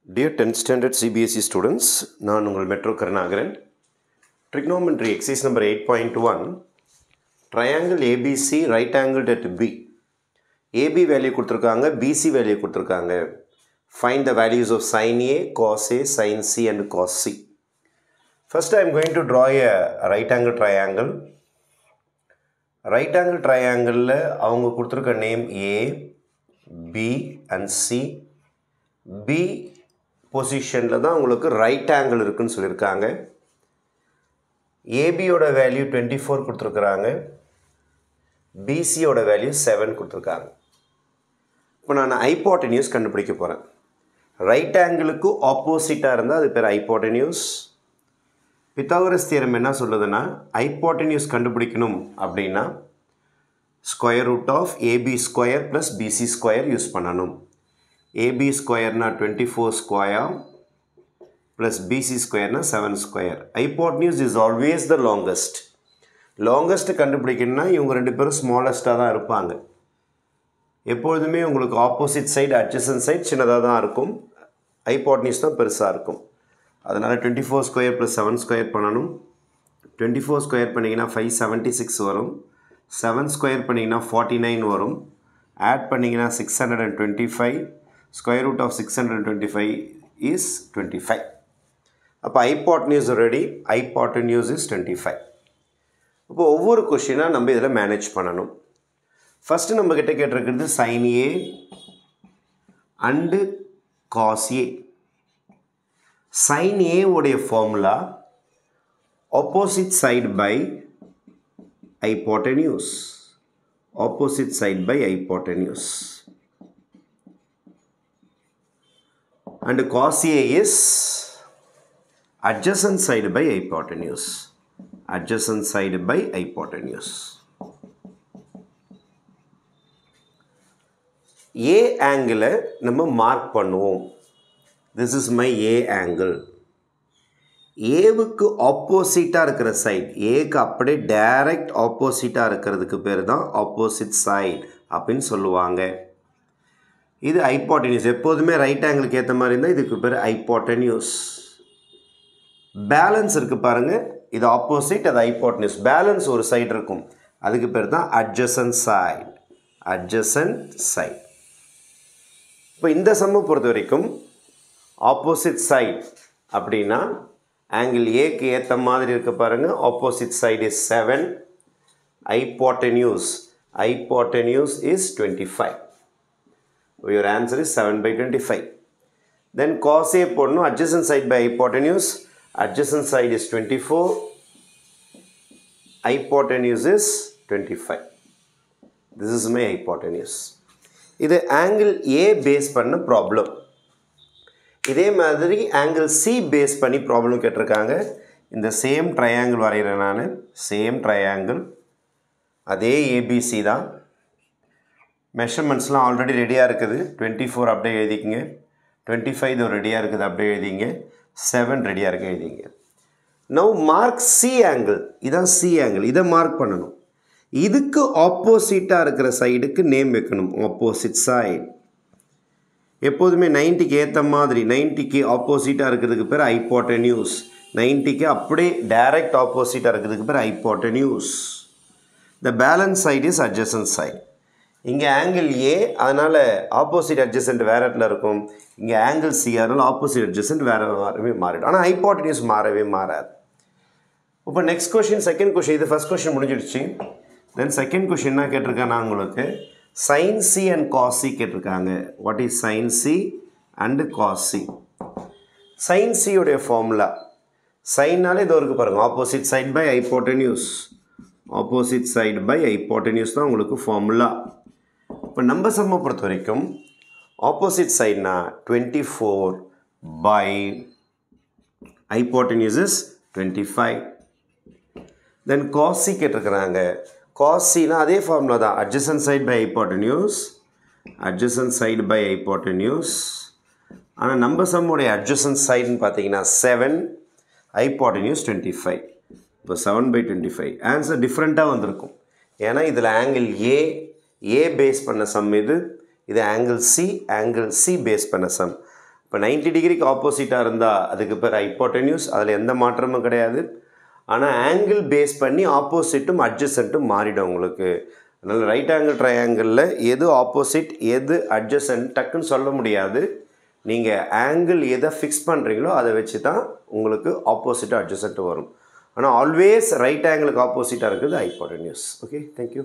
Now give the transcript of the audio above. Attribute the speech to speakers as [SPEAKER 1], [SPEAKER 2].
[SPEAKER 1] Dear 10th standard CBSE students, நான் உங்கள் metro Karunakaran. Trigonometry exercise number 8.1 triangle ABC right angled at B. AB value கொடுத்திருக்காங்க, BC value கொடுத்திருக்காங்க. Find the values of sin A, cos A, sin C and cos C. First I am going to draw a right angle triangle. Right angle triangle அவங்க கொடுத்திருக்க name A, B and C. B பொசிஷனில் தான் உங்களுக்கு right angle இருக்குன்னு சொல்லியிருக்காங்க. ஏபியோட value 24 கொடுத்துருக்குறாங்க, பிசியோட value 7 கொடுத்துருக்காங்க. இப்போ நான் ஹைப்போட்டென்யூஸ் கண்டுபிடிக்க போகிறேன். ரைட் ஆங்கிளுக்கு ஆப்போசிட்டாக இருந்தால் அது பேர் ஹைப்போட்டென்யூஸ். பித்தாகரஸ் தியரம் என்ன சொல்லுதுன்னா, ஹைப்போட்டென்யூஸ் கண்டுபிடிக்கணும் அப்படின்னா square root of A B square plus B C square use பண்ணணும். AB square na 24 square plus BC square na 7 square. Hypotenuse is always the longest. Longest கண்டுபிடிக்கணும்னா இவங்க ரெண்டு பேரும் ஸ்மாலஸ்ட்டாக தான் இருப்பாங்க. எப்பொழுதுமே உங்களுக்கு ஆப்போசிட் சைடு அட்ஜசன்ட் சைடு சின்னதாக தான் இருக்கும், ஹைப்போட்டென்யூஸ் தான் பெருசாக இருக்கும். அதனால் 24 ஸ்கொயர் ப்ளஸ் 7 ஸ்கொயர் பண்ணணும். 24 ஸ்கொயர் பண்ணிங்கன்னா 576 வரும், 7 ஸ்கொயர் பண்ணிங்கன்னா 49 வரும், ஆட் பண்ணிங்கன்னா 625. Square root of 625 is 25. அப்போ hypotenuse ready, hypotenuse is 25. இப்போ ஒவ்வொரு கொஷினாக நம்ம இதில் மேனேஜ் பண்ணணும். ஃபஸ்ட்டு நம்ம கிட்ட கேட்டிருக்கிறது sin A and cos A. sin A உடைய formula opposite side by hypotenuse. Opposite side by hypotenuse. And cos A is adjacent side by hypotenuse. Adjacent side by hypotenuse. A angle நம்ம mark பண்ணுவோம். This is my A angle. Aவுக்கு ஆப்போசிட்டாக இருக்கிற side, ஏக்கு அப்படியே direct ஆப்போசிட்டாக இருக்கிறதுக்கு பேர் தான் ஆப்போசிட் சைட் அப்படின்னு சொல்லுவாங்க. இது ஹைப்போட்டென்யூஸ். எப்போதுமே ரைட் ஆங்கிளுக்கு ஏற்ற மாதிரி இருந்தால் இதுக்கு பேர் ஹைப்போட்டென்யூஸ். பேலன்ஸ் இருக்குது பாருங்கள், இது ஆப்போசிட், அது ஹைப்போட்டென்யூஸ். பேலன்ஸ் ஒரு சைடு இருக்கும், அதுக்கு பேர் தான் அட்ஜசன்ட் சைடு. Adjacent side. இப்போ இந்த சம்மை பொறுத்த வரைக்கும் ஆப்போசிட் சைடு அப்படின்னா ஆங்கிள் ஏக்கு ஏற்ற மாதிரி இருக்க பாருங்கள், opposite side is 7. Hypotenuse, hypotenuse is 25. Your answer is 7 by 25. Then cos A போடணும், adjacent side by hypotenuse. Adjacent side is 24. Hypotenuse is 25. This is my hypotenuse. இது angle A base பண்ண problem. இதே மாதிரி angle C base பண்ணி problem கேட்டிருக்காங்க. இந்த same triangle வரைகிறேன் நான். Same triangle. அதே ABC தான். மெஷர்மெண்ட்ஸ்லாம் ஆல்ரெடி ரெடியாக இருக்குது. 24 அப்படியே எழுதிக்கிங்க, 25 இது ரெடியாக இருக்குது அப்படியே எழுதிங்க, 7 ரெடியாக இருக்குது எழுதிங்க. Now mark C angle. இதான் சி ஆங்கிள், இதை மார்க் பண்ணணும். இதுக்கு ஆப்போசிட்டாக இருக்கிற சைடுக்கு நேம் வைக்கணும், ஆப்போசிட் சைடு. எப்போதுமே 90க்கு ஏற்ற மாதிரி, 90க்கு ஆப்போசிட்டாக இருக்கிறதுக்கு பேர் ஹைப்போட்டென்யூஸ். 90க்கு அப்படியே டைரக்ட் ஆப்போசிட்டாக இருக்கிறதுக்கு பேர் hypotenuse. The balance side is adjacent side. இங்கே ஆங்கிள் ஏ, அதனால் ஆப்போசிட் அட்ஜசன்ட் வேறு இடத்துல இருக்கும். இங்கே ஆங்கிள் சி, அதனால் ஆப்போசிட் அட்ஜசன்ட் வேறு மாறிடும். ஆனால் ஹைப்போட்டென்யூஸ் மாறவே மாறாது. இப்போ நெக்ஸ்ட் கொஷின், செகண்ட் கொஷின். இது ஃபஸ்ட் கொஷின் முடிஞ்சிடுச்சு. தென் செகண்ட் கொஷின் என்ன கேட்டிருக்கேன் நான் உங்களுக்கு, sine C and cos C கேட்டிருக்காங்க. What is sine C and cos C? Sine சியோடைய ஃபார்முலா, சைன்னாலே இது இருக்குது பாருங்கள், opposite side by hypotenuse. Opposite side by hypotenuse தான் உங்களுக்கு ஃபார்முலா. இப்போ நம்ம சம்மை பொறுத்த வரைக்கும் ஆப்போசிட் சைட்னா 24 by hypotenuse is 25. Then cos C கேட்டிருக்கிறாங்க. காஸ் சினா அதே ஃபார்முலா தான், adjacent side by hypotenuse. Adjacent side by hypotenuse. ஆனால் நம்ம சம்முடைய அட்ஜசன்ட் சைடுன்னு பார்த்தீங்கன்னா 7, ஹைப்போட்டென்யூஸ் 25. இப்போ 7 by 25. ஆன்சர் டிஃப்ரெண்ட்டாக வந்திருக்கும். ஏன்னா இதில் ஆங்கிள் ஏ பேஸ் பண்ண சம் இது, இது ஆங்கிள் சி பேஸ் பண்ண சம். இப்போ 90 டிகிரிக்கு ஆப்போசிட்டாக இருந்தால் அதுக்கு பேர் ஹைப்போட்டென்யூஸ், அதில் எந்த மாற்றமும் கிடையாது. ஆனால் ஆங்கிள் பேஸ் பண்ணி ஆப்போசிட்டும் அட்ஜசண்ட்டும் மாறிடும் உங்களுக்கு. அதனால் ரைட் ஆங்கிள் ட்ரையாங்கிளில் எது ஆப்போசிட் எது அட்ஜசன்ட் டக்குன்னு சொல்ல முடியாது. நீங்கள் ஆங்கிள் எதை ஃபிக்ஸ் பண்ணுறீங்களோ அதை வச்சு தான் உங்களுக்கு ஆப்போசிட் அட்ஜசன்ட் வரும். ஆனால் ஆல்வேஸ் ரைட் ஆங்கிளுக்கு ஆப்போசிட்டாக இருக்குது ஹைப்போட்டென்யூஸ். Okay, thank you.